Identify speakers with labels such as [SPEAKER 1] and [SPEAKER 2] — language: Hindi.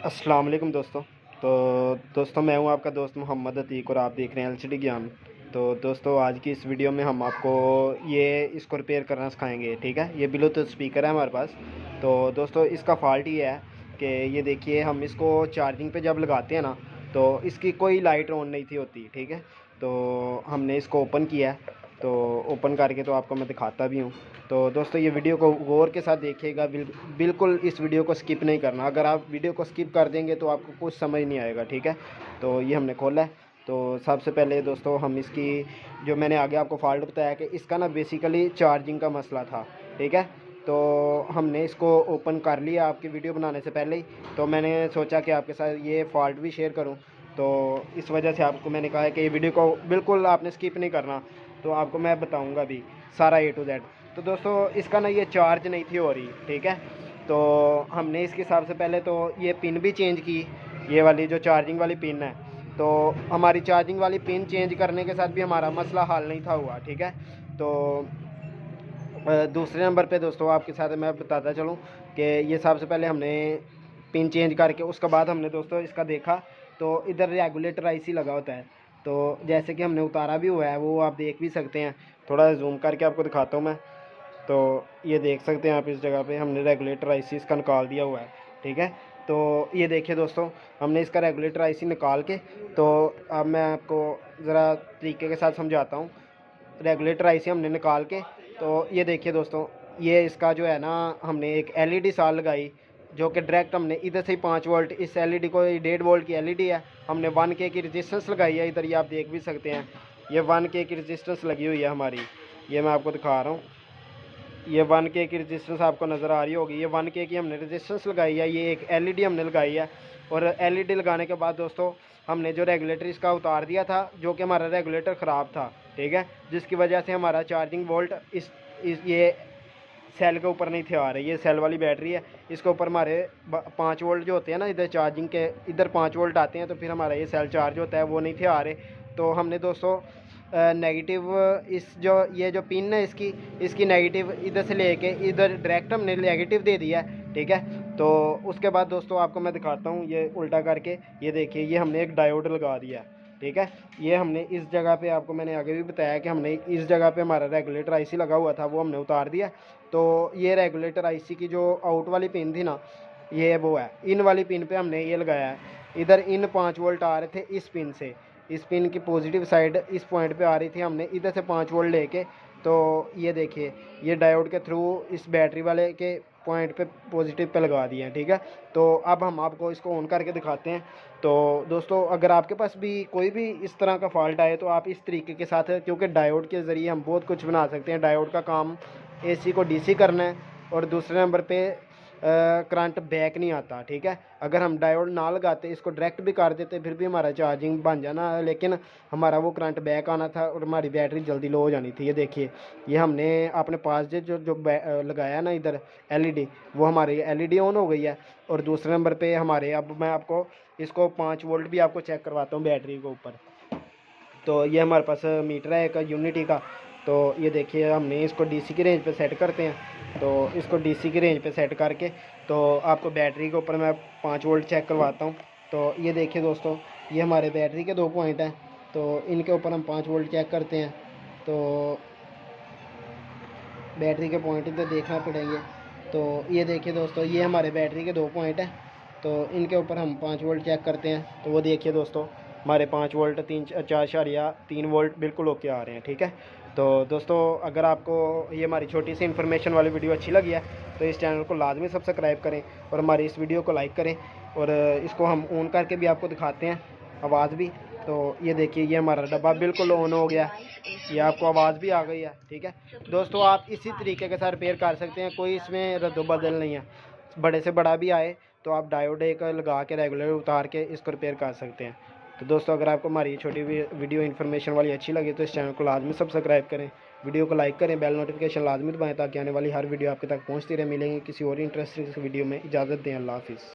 [SPEAKER 1] अस्सलाम वालेकुम दोस्तों। दोस्तों मैं हूं आपका दोस्त मोहम्मद अतीक और आप देख रहे हैं एलसीडी ज्ञान। तो दोस्तों आज की इस वीडियो में हम आपको ये इसको रिपेयर करना सिखाएंगे। ठीक है, ये ब्लूटूथ स्पीकर है हमारे पास। तो दोस्तों इसका फ़ॉल्ट ये है कि ये देखिए, हम इसको चार्जिंग पे जब लगाते हैं ना, तो इसकी कोई लाइट ऑन नहीं थी होती। ठीक है, तो हमने इसको ओपन किया है। तो ओपन करके तो आपको मैं दिखाता भी हूँ। तो दोस्तों ये वीडियो को गौर के साथ देखिएगा, बिल्कुल इस वीडियो को स्किप नहीं करना। अगर आप वीडियो को स्किप कर देंगे तो आपको कुछ समझ नहीं आएगा। ठीक है, तो ये हमने खोला है। तो सबसे पहले दोस्तों हम इसकी, जो मैंने आगे आपको फॉल्ट बताया कि इसका ना बेसिकली चार्जिंग का मसला था। ठीक है, तो हमने इसको ओपन कर लिया आपकी वीडियो बनाने से पहले ही। तो मैंने सोचा कि आपके साथ ये फॉल्ट भी शेयर करूं, तो इस वजह से आपको मैंने कहा है कि ये वीडियो को बिल्कुल आपने स्किप नहीं करना। तो आपको मैं बताऊंगा भी सारा A to Z। तो दोस्तों इसका ना ये चार्ज नहीं थी हो रही। ठीक है, तो हमने इसके हिसाब से पहले तो ये पिन भी चेंज की, ये वाली जो चार्जिंग वाली पिन है। तो हमारी चार्जिंग वाली पिन चेंज करने के साथ भी हमारा मसला हल नहीं था हुआ। ठीक है, तो दूसरे नंबर पे दोस्तों आपके साथ मैं बताता चलूँ कि ये सबसे पहले हमने पिन चेंज करके उसके बाद हमने दोस्तों इसका देखा, तो इधर रेगुलेटर आईसी लगा होता है। तो जैसे कि हमने उतारा भी हुआ है, वो आप देख भी सकते हैं। थोड़ा जूम करके आपको दिखाता हूँ मैं। तो ये देख सकते हैं आप, इस जगह पे हमने रेगुलेटर आईसी इसका निकाल दिया हुआ है। ठीक है, तो ये देखिए दोस्तों, हमने इसका रेगुलेटर आईसी निकाल के, तो अब मैं आपको ज़रा तरीके के साथ समझाता हूँ। रेगुलेटर आईसी हमने निकाल के, तो ये देखिए दोस्तों, ये इसका जो है ना, हमने एक एलईडी साल लगाई, जो कि डायरेक्ट हमने इधर से ही 5 वोल्ट, इस एलईडी को 1.5 वोल्ट की एलईडी है, हमने 1K की रेजिस्टेंस लगाई है। इधर ये आप देख भी सकते हैं, ये 1K की रेजिस्टेंस लगी हुई है हमारी। ये मैं आपको दिखा रहा हूँ, ये 1K की रेजिस्टेंस आपको नज़र आ रही होगी। ये 1K की हमने रेजिस्टेंस लगाई है। ये एक एलईडी हमने लगाई है, और एलईडी लगाने के बाद दोस्तों हमने जो रेगुलेटर इसका उतार दिया था, जो कि हमारा रेगुलेटर ख़राब था। ठीक है, जिसकी वजह से हमारा चार्जिंग वोल्ट इस ये सेल के ऊपर नहीं थे आ रहे। ये सेल वाली बैटरी है, इसके ऊपर हमारे 5 वोल्ट जो होते हैं ना, इधर चार्जिंग के इधर 5 वोल्ट आते हैं, तो फिर हमारा ये सेल चार्ज होता है, वो नहीं थे आ रहे। तो हमने दोस्तों नेगेटिव, इस जो ये जो पिन है इसकी नेगेटिव इधर से लेके इधर डायरेक्ट हमने नेगेटिव दे दिया है। ठीक है, तो उसके बाद दोस्तों आपको मैं दिखाता हूँ, ये उल्टा करके। ये देखिए, ये हमने एक डायोड लगा दिया है। ठीक है, ये हमने इस जगह पे, आपको मैंने आगे भी बताया कि हमने इस जगह पे हमारा रेगुलेटर आईसी लगा हुआ था, वो हमने उतार दिया। तो ये रेगुलेटर आईसी की जो आउट वाली पिन थी ना, ये वो है, इन वाली पिन पे हमने ये लगाया है। इधर इन 5 वोल्ट आ रहे थे इस पिन से, इस पिन की पॉजिटिव साइड इस पॉइंट पे आ रही थी, हमने इधर से 5 वोल्ट लेके, तो ये देखिए, ये डायोड के थ्रू इस बैटरी वाले के पॉइंट पे पॉजिटिव पे लगा दिए हैं। ठीक है, तो अब हम आपको इसको ऑन करके दिखाते हैं। तो दोस्तों अगर आपके पास भी कोई भी इस तरह का फॉल्ट आए, तो आप इस तरीके के साथ, क्योंकि डायोड के ज़रिए हम बहुत कुछ बना सकते हैं। डायोड का काम एसी को डीसी करना है, और दूसरे नंबर पे करंट बैक नहीं आता। ठीक है, अगर हम डायोड ना लगाते, इसको डायरेक्ट भी कर देते, फिर भी हमारा चार्जिंग बन जाना, लेकिन हमारा वो करंट बैक आना था और हमारी बैटरी जल्दी लो हो जानी थी। ये देखिए, ये हमने अपने पास जो जो लगाया ना इधर एलईडी, वो हमारी एलईडी ऑन हो गई है। और दूसरे नंबर पे हमारे, अब मैं आपको इसको 5 वोल्ट भी आपको चेक करवाता हूँ बैटरी के ऊपर। तो ये हमारे पास मीटर है एक यूनिटी का। तो ये देखिए, हमने इसको डीसी की रेंज पे सेट करते हैं। तो इसको डीसी की रेंज पे सेट करके, तो आपको बैटरी के ऊपर मैं 5 वोल्ट चेक करवाता हूँ। तो ये देखिए दोस्तों, ये हमारे बैटरी के 2 पॉइंट हैं, तो इनके ऊपर हम 5 वोल्ट चेक करते हैं। तो बैटरी के पॉइंट इधर देखना पड़ेंगे। तो ये देखिए दोस्तों, ये हमारे बैटरी के 2 पॉइंट हैं, तो इनके ऊपर हम 5 वोल्ट चेक करते हैं। तो वो देखिए दोस्तों, हमारे 5 वोल्ट 3 वोल्ट बिल्कुल ओके आ रहे हैं। ठीक है, तो दोस्तों अगर आपको ये हमारी छोटी सी इन्फॉर्मेशन वाली वीडियो अच्छी लगी है, तो इस चैनल को लाजमी सब्सक्राइब करें और हमारी इस वीडियो को लाइक करें। और इसको हम ऑन करके भी आपको दिखाते हैं, आवाज़ भी। तो ये देखिए, ये हमारा डब्बा बिल्कुल ऑन हो गया, ये आपको आवाज़ भी आ गई है। ठीक है दोस्तों, आप इसी तरीके के साथ रिपेयर कर सकते हैं, कोई इसमें रद्दोबदल नहीं है। बड़े से बड़ा भी आए तो आप डायोड एक लगा के रेगुलर उतार के इसको रिपेयर कर सकते हैं। तो दोस्तों अगर आपको हमारी छोटी वीडियो इन्फॉर्मेशन वाली अच्छी लगी, तो इस चैनल को लाजमी सब्सक्राइब करें, वीडियो को लाइक करें, बेल नोटिफिकेशन लाजमी दबाएं, ताकि आने वाली हर वीडियो आपके तक पहुँचती रहे। मिलेंगे किसी और इंटरेस्टिंग वीडियो में। इजाज़त दें, अल्लाह हाफिज़।